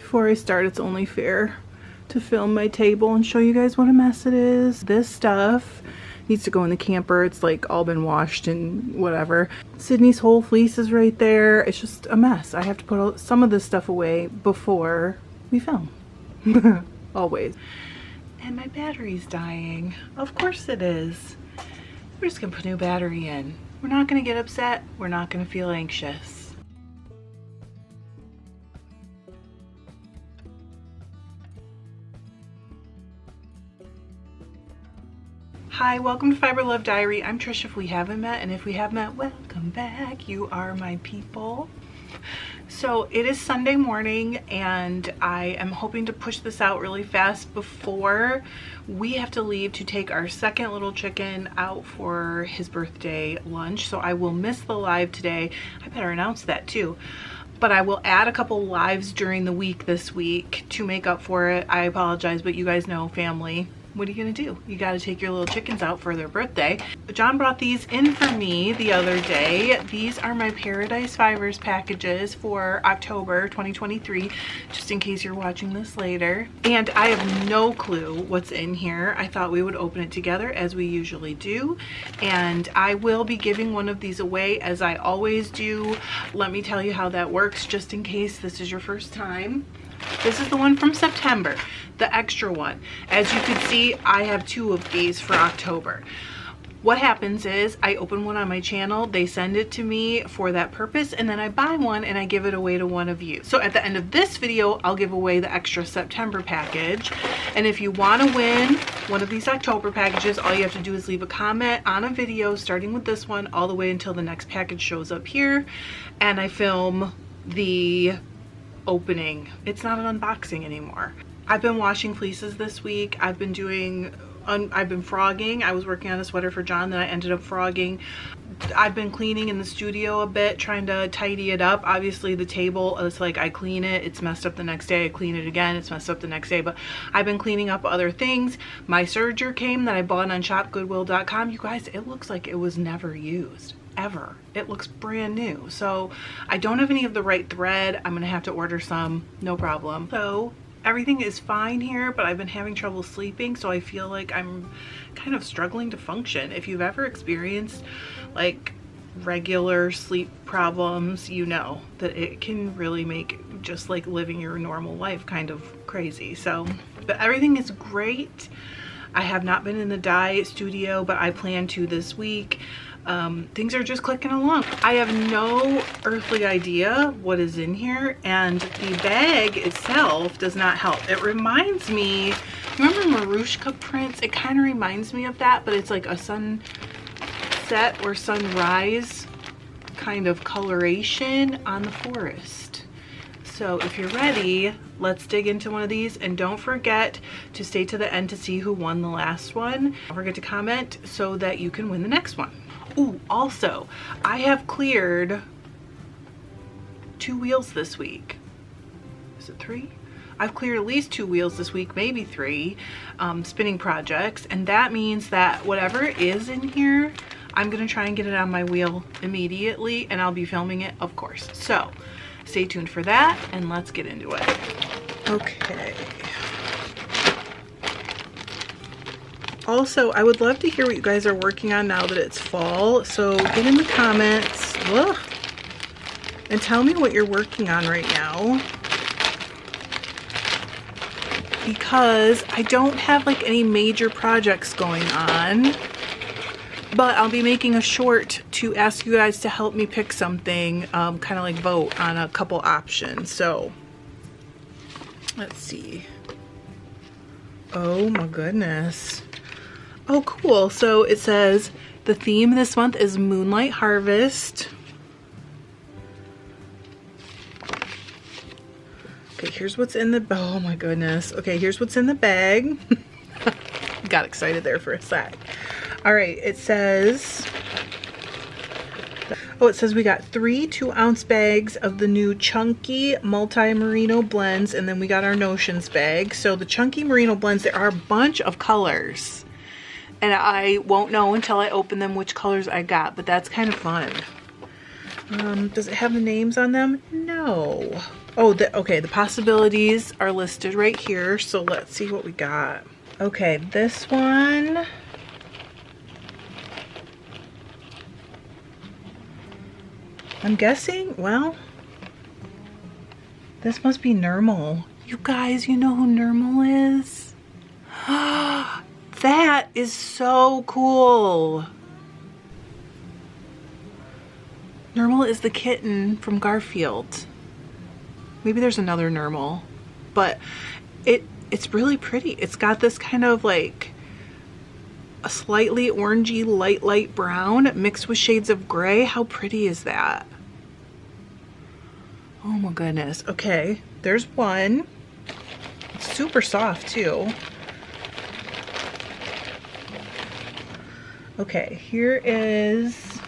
Before I start, it's only fair to film my table and show you guys what a mess it is. This stuff needs to go in the camper. It's like all been washed and whatever. Sydney's whole fleece is right there. It's just a mess. I have to put some of this stuff away before we film. Always. And my battery's dying. Of course it is. We're just gonna put a new battery in. We're not gonna get upset. We're not gonna feel anxious. Hi, welcome to Fiber Love Diary. I'm Trish if we haven't met, and if we have met, welcome back. You are my people. So it is Sunday morning and I am hoping to push this out really fast before we have to leave to take our second little chicken out for his birthday lunch. So I will miss the live today. I better announce that too. But I will add a couple lives during the week this week to make up for it. I apologize, but you guys know, family. What are you gonna do? You gotta take your little chickens out for their birthday. John brought these in for me the other day. These are my Paradise Fibers packages for October 2023, just in case you're watching this later. And I have no clue what's in here. I thought we would open it together as we usually do. And I will be giving one of these away as I always do. Let me tell you how that works, just in case this is your first time. This is the one from September, the extra one. As you can see, I have two of these for October. What happens is I open one on my channel, they send it to me for that purpose, and then I buy one and I give it away to one of you. So at the end of this video, I'll give away the extra September package. And if you want to win one of these October packages, all you have to do is leave a comment on a video starting with this one all the way until the next package shows up here. And I film the opening. It's not an unboxing anymore. I've been washing fleeces this week. I've been frogging. I was working on a sweater for John that I ended up frogging. I've been cleaning in the studio a bit, trying to tidy it up. Obviously the table, it's like I clean it, it's messed up the next day, I clean it again, it's messed up the next day, but I've been cleaning up other things. My serger came that I bought on shopgoodwill.com. You guys, it looks like it was never used. Ever. It looks brand new. So I don't have any of the right thread. I'm gonna have to order some, no problem. So everything is fine here, but I've been having trouble sleeping, so I feel like I'm kind of struggling to function. If you've ever experienced like regular sleep problems, you know that it can really make just like living your normal life kind of crazy. So, but everything is great. I have not been in the dye studio, but I plan to this week. Things are just clicking along. I have no earthly idea what is in here, and the bag itself does not help. It reminds me, remember Marushka prints? It kind of reminds me of that, but it's like a sunset or sunrise kind of coloration on the forest. So if you're ready, let's dig into one of these, and don't forget to stay to the end to see who won the last one. Don't forget to comment so that you can win the next one. Ooh, also, I have cleared 2 wheels this week. Is it 3? I've cleared at least 2 wheels this week, maybe 3 spinning projects, and that means that whatever is in here, I'm gonna try and get it on my wheel immediately, and I'll be filming it, of course. So stay tuned for that, and let's get into it. Okay. Also, I would love to hear what you guys are working on now that it's fall. So get in the comments and tell me what you're working on right now. Because I don't have like any major projects going on. But I'll be making a short to ask you guys to help me pick something, kind of like vote on a couple options. So let's see. Oh my goodness. Oh, cool. So it says the theme this month is Moonlight Harvest. Okay, here's what's in the, oh my goodness. Okay, here's what's in the bag. Got excited there for a sec. All right, it says, oh, it says we got 3 2-ounce bags of the new Chunky Multi-Merino blends, and then we got our Notions bag. So the Chunky Merino blends, there are a bunch of colors. And I won't know until I open them which colors I got, but that's kind of fun. Does it have the names on them? No. Oh, okay, the possibilities are listed right here. So let's see what we got. Okay, this one. I'm guessing, well, this must be Normal. You guys, you know who Normal is? That is so cool. Normal is the kitten from Garfield. Maybe there's another Normal, but it's really pretty. It's got this kind of like a slightly orangey light brown mixed with shades of gray. How pretty is that? Oh my goodness. Okay, there's one. It's super soft too. Okay, here is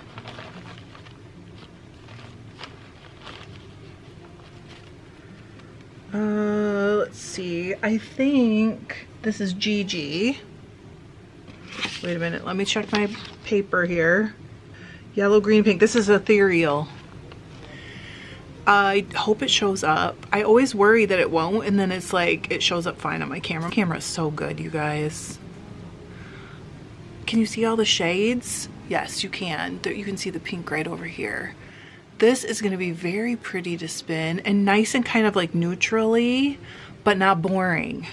let's see. I think this is Gigi. Wait a minute, let me check my paper here. Yellow, green, pink. This is ethereal. I hope it shows up. I always worry that it won't, and then it's like it shows up fine on my camera. My camera is so good, you guys. Can you see all the shades? Yes, you can. You can see the pink right over here. This is going to be very pretty to spin and nice and kind of like neutrally, but not boring.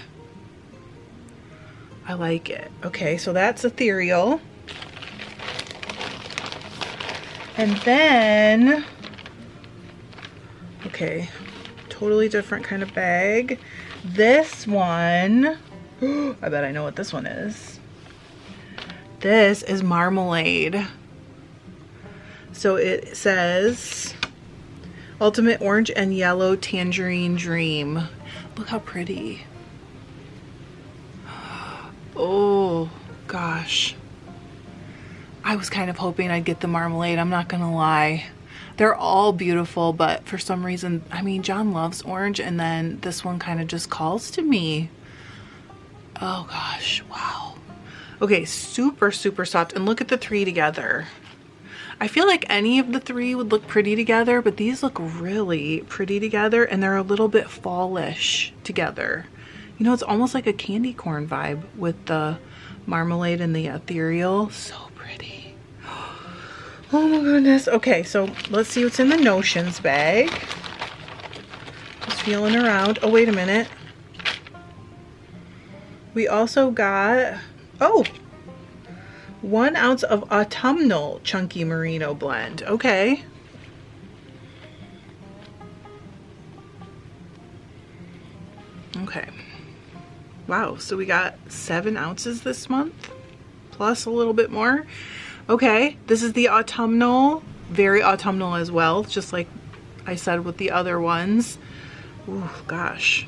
I like it. Okay, so that's ethereal. And then, okay, totally different kind of bag. This one, I bet I know what this one is. This is Marmalade. So it says Ultimate Orange and Yellow Tangerine Dream. Look how pretty. Oh gosh. I was kind of hoping I'd get the Marmalade, I'm not gonna lie. They're all beautiful, but for some reason, I mean, John loves orange, and then this one kind of just calls to me. Oh gosh, wow. Okay, super soft, and look at the three together. I feel like any of the three would look pretty together, but these look really pretty together, and they're a little bit fallish together. You know, it's almost like a candy corn vibe with the Marmalade and the ethereal. So pretty. Oh my goodness. Okay, so let's see what's in the Notions bag. Just feeling around. Oh, wait a minute. We also got, oh, 1 ounce of autumnal chunky merino blend. Okay. Okay. Wow, so we got 7 ounces this month, plus a little bit more. Okay, this is the autumnal, very autumnal as well, just like I said with the other ones. Ooh, gosh.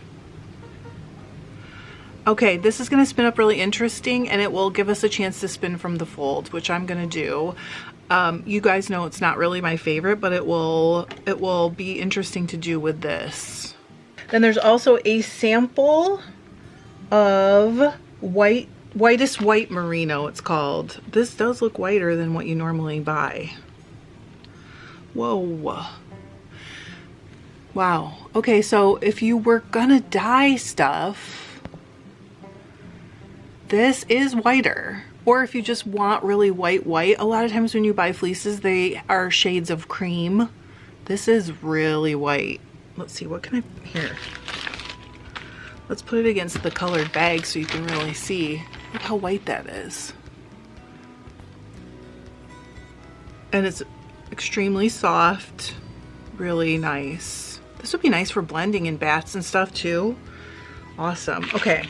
Okay, this is gonna spin up really interesting, and it will give us a chance to spin from the fold, which I'm gonna do. You guys know it's not really my favorite, but it will be interesting to do with this. Then there's also a sample of whitest white merino, it's called. This does look whiter than what you normally buy. Whoa. Wow. Okay, so if you were gonna dye stuff, this is whiter. Or if you just want really white, a lot of times when you buy fleeces, they are shades of cream. This is really white. Let's see, what can I, here. Let's put it against the colored bag so you can really see. Look how white that is. And it's extremely soft, really nice. This would be nice for blending in baths and stuff too. Awesome. Okay.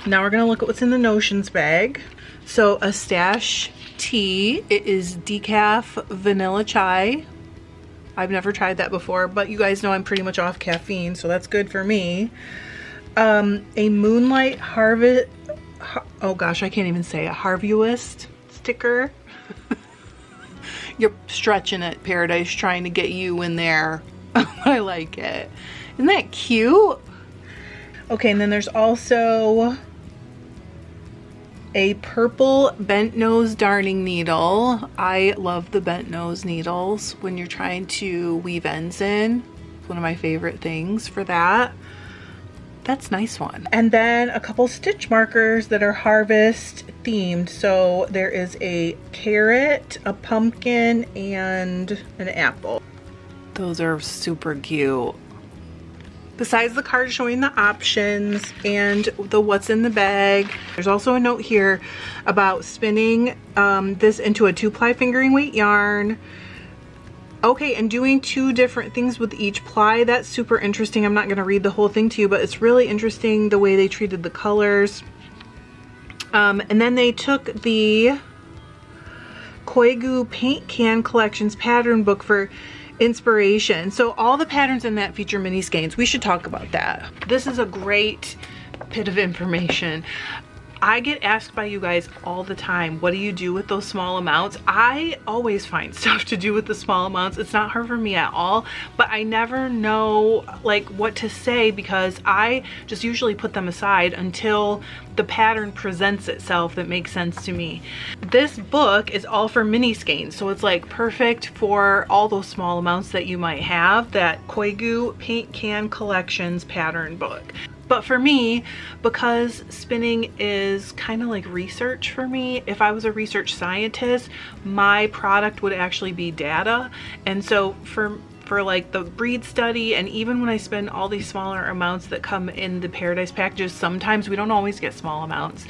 Now we're gonna look at what's in the Notions bag. So a stash tea. It is decaf vanilla chai. I've never tried that before, but you guys know I'm pretty much off caffeine, so that's good for me. A Moonlight Harvest, oh gosh, I can't even say it, Harvest sticker. You're stretching it, Paradise, trying to get you in there. I like it. Isn't that cute? Okay, and then there's also a purple bent nose darning needle. I love the bent nose needles when you're trying to weave ends in. one of my favorite things for that. That's a nice one. And then a couple stitch markers that are harvest themed. So there is a carrot, a pumpkin, and an apple. Those are super cute. Besides the card showing the options and the what's in the bag, there's also a note here about spinning this into a 2-ply fingering weight yarn. Okay, and doing 2 different things with each ply. That's super interesting. I'm not going to read the whole thing to you, but it's really interesting the way they treated the colors. And then they took the Koigu Paint Can Collections pattern book for inspiration. So all the patterns in that feature mini skeins. We should talk about that. This is a great bit of information. I get asked by you guys all the time, what do you do with those small amounts? I always find stuff to do with the small amounts. It's not hard for me at all, but I never know like what to say because I just usually put them aside until the pattern presents itself that makes sense to me. This book is all for mini skeins, so it's like perfect for all those small amounts that you might have. That Koigu Paint Can Collections pattern book. But for me, because spinning is kind of like research for me, if I was a research scientist, my product would actually be data. And so for like the breed study, and even when I spend all these smaller amounts that come in the Paradise packages, sometimes we don't always get small amounts.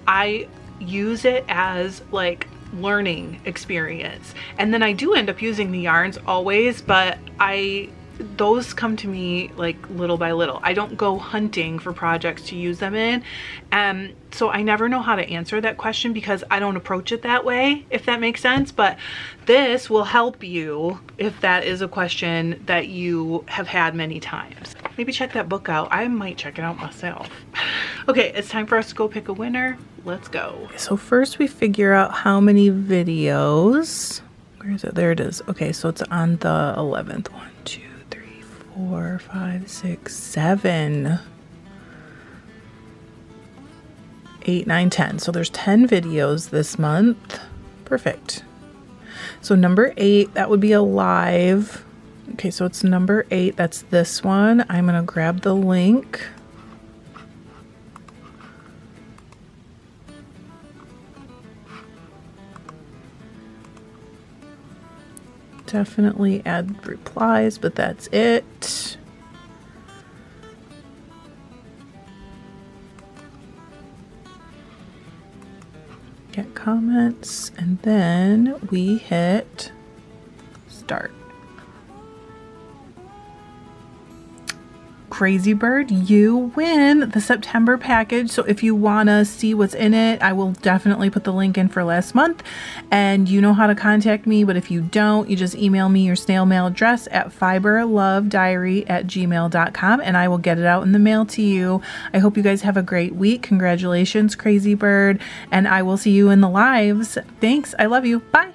I use it as like learning experience. And then I do end up using the yarns always, but those come to me like little by little. I don't go hunting for projects to use them in. So I never know how to answer that question because I don't approach it that way, if that makes sense. But this will help you if that is a question that you have had many times. Maybe check that book out. I might check it out myself. Okay, it's time for us to go pick a winner. Let's go. So first we figure out how many videos. Where is it? There it is. Okay, so it's on the 11th one. 2, 3, 4, 5, 6, 7, 8, 9, 10. So there's 10 videos this month. Perfect. So number 8, that would be a live. Okay, so it's number 8. That's this one. I'm going to grab the link. Definitely add replies, but that's it. Get comments, and then we hit start. Crazy Bird, you win the September package. So if you want to see what's in it, I will definitely put the link in for last month, and you know how to contact me. But if you don't, you just email me your snail mail address at fiberlovediary@gmail.com and I will get it out in the mail to you. I hope you guys have a great week. Congratulations, Crazy Bird, and I will see you in the lives. Thanks. I love you. Bye.